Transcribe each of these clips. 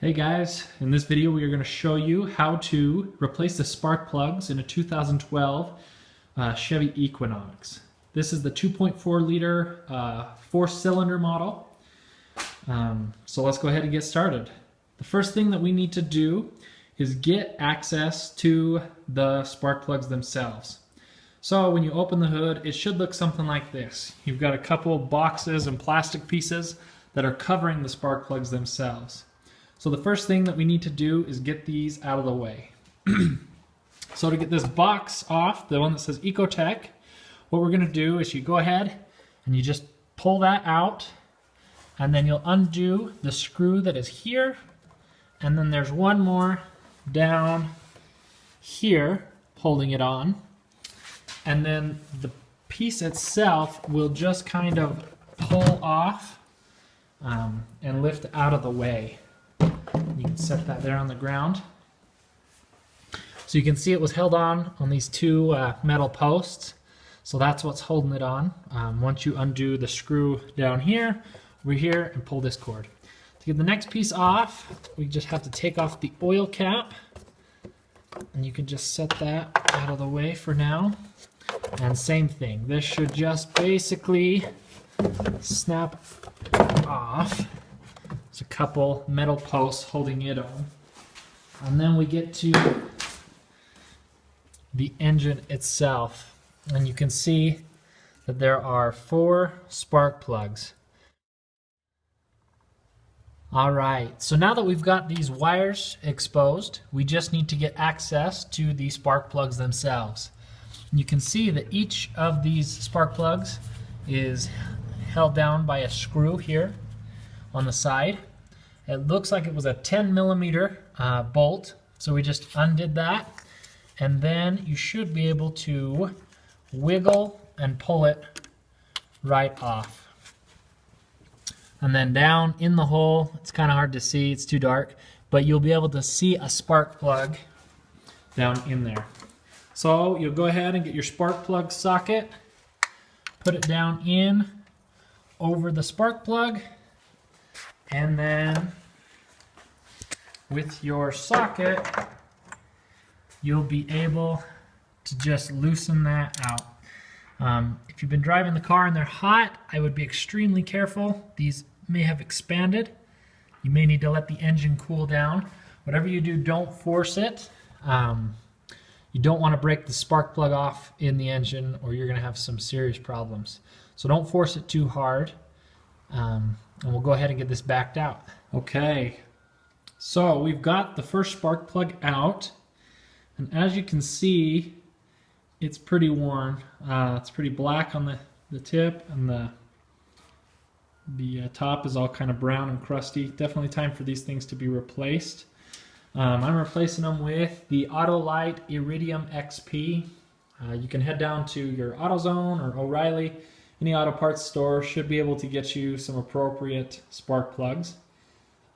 Hey guys, in this video we are going to show you how to replace the spark plugs in a 2012 Chevy Equinox. This is the 2.4 liter 4-cylinder model. So let's go ahead and get started. The first thing that we need to do is get access to the spark plugs themselves. So when you open the hood, it should look something like this. You've got a couple boxes and plastic pieces that are covering the spark plugs themselves. So the first thing that we need to do is get these out of the way. So to get this box off, the one that says Ecotech, what we're going to do is you go ahead and you just pull that out, and then you'll undo the screw that is here, and then there's one more down here holding it on, and then the piece itself will just kind of pull off and lift out of the way. You can set that there on the ground. So you can see it was held on these two metal posts. So that's what's holding it on. Once you undo the screw down here, over here, and pull this cord. To get the next piece off, we just have to take off the oil cap. And you can just set that out of the way for now. And same thing. This should just basically snap off. There's a couple metal posts holding it on. And then we get to the engine itself. And you can see that there are 4 spark plugs. Alright, so now that we've got these wires exposed, we just need to get access to the spark plugs themselves. And you can see that each of these spark plugs is held down by a screw here on the side. It looks like it was a 10mm bolt, so we just undid that, and then you should be able to wiggle and pull it right off. And then down in the hole, it's kind of hard to see, it's too dark, but you'll be able to see a spark plug down in there. So you'll go ahead and get your spark plug socket, put it down in over the spark plug, and then with your socket, you'll be able to just loosen that out. If you've been driving the car and they're hot, I would be extremely careful. These may have expanded. You may need to let the engine cool down. Whatever you do, don't force it. You don't want to break the spark plug off in the engine, or you're going to have some serious problems. So don't force it too hard. And we'll go ahead and get this backed out. Okay, so we've got the first spark plug out, and as you can see, it's pretty worn. It's pretty black on the tip, and the top is all kind of brown and crusty. Definitely time for these things to be replaced. I'm replacing them with the Autolite Iridium XP. You can head down to your AutoZone or O'Reilly. Any auto parts store should be able to get you some appropriate spark plugs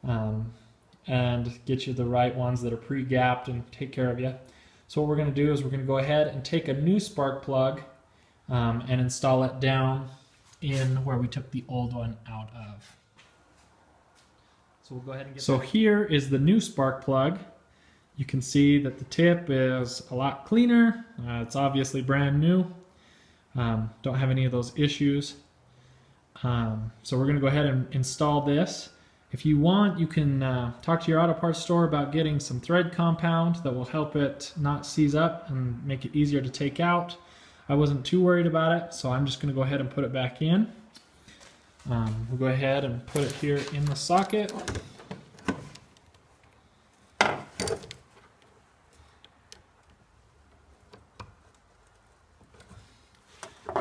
and get you the right ones that are pre-gapped and take care of you. So what we're going to do is we're going to go ahead and take a new spark plug and install it down in where we took the old one out of. So we'll go ahead and get So here is the new spark plug. You can see that the tip is a lot cleaner. It's obviously brand new. Don't have any of those issues. So we're going to go ahead and install this. If you want, you can talk to your auto parts store about getting some thread compound that will help it not seize up and make it easier to take out. I wasn't too worried about it, so I'm just going to go ahead and put it back in. We'll go ahead and put it here in the socket.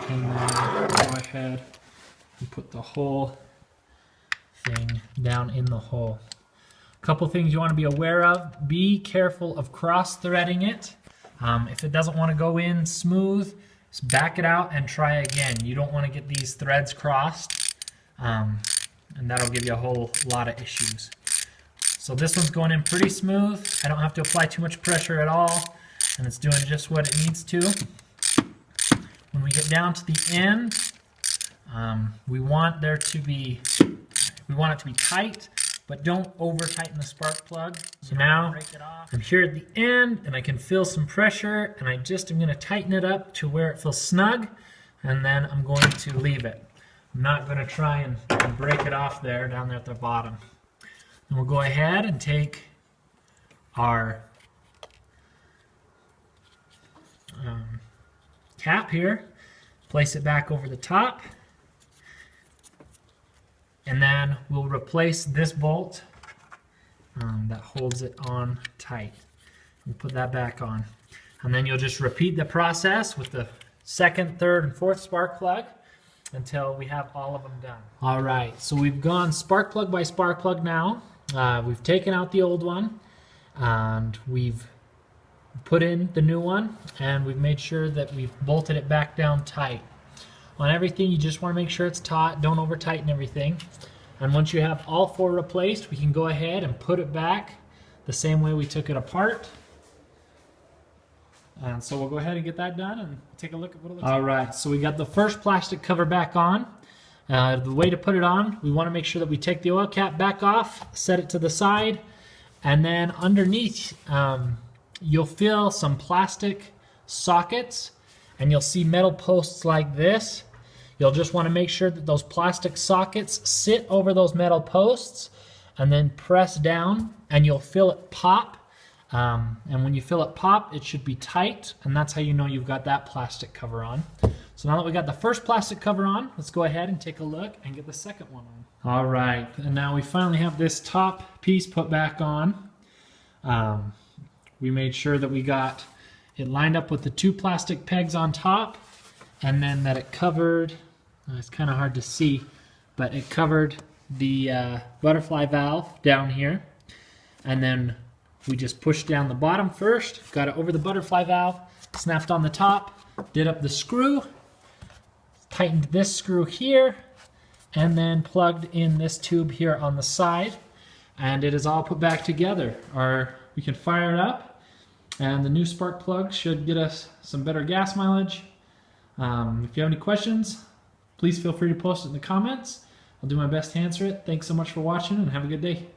And then go ahead and put the whole thing down in the hole. A couple things you want to be aware of. Be careful of cross-threading it. If it doesn't want to go in smooth, just back it out and try again. You don't want to get these threads crossed, and that'll give you a whole lot of issues. So this one's going in pretty smooth. I don't have to apply too much pressure at all, and it's doing just what it needs to. When we get down to the end, we want it to be tight but don't over tighten the spark plug. So now I'm here at the end and I can feel some pressure, and I just am going to tighten it up to where it feels snug, and then I'm going to leave it. I'm not going to try and break it off there down there at the bottom. And we'll go ahead and take our cap here, place it back over the top, and then we'll replace this bolt that holds it on tight. We'll put that back on. And then you'll just repeat the process with the second, third, and fourth spark plug until we have all of them done. All right, so we've gone spark plug by spark plug now. We've taken out the old one, and we've put in the new one, and we've made sure that we've bolted it back down tight. On everything, you just want to make sure it's taut. Don't over tighten everything. And once you have all four replaced, we can go ahead and put it back the same way we took it apart. And so we'll go ahead and get that done and take a look at what it looks like. All right, so we got the first plastic cover back on. The way to put it on, we want to make sure that we take the oil cap back off, set it to the side, and then underneath you'll feel some plastic sockets, and you'll see metal posts like this. You'll just want to make sure that those plastic sockets sit over those metal posts, and then press down and you'll feel it pop. And when you feel it pop, it should be tight, and that's how you know you've got that plastic cover on. So now that we got the first plastic cover on, let's go ahead and take a look and get the second one on. All right, and now we finally have this top piece put back on. We made sure that we got it lined up with the two plastic pegs on top, and then that it covered, it's kind of hard to see, but it covered the butterfly valve down here. And then we just pushed down the bottom first, got it over the butterfly valve, snapped on the top, did up the screw, tightened this screw here, and then plugged in this tube here on the side, and it is all put back together. We can fire it up, and the new spark plug should get us some better gas mileage. If you have any questions, please feel free to post it in the comments. I'll do my best to answer it. Thanks so much for watching, and have a good day.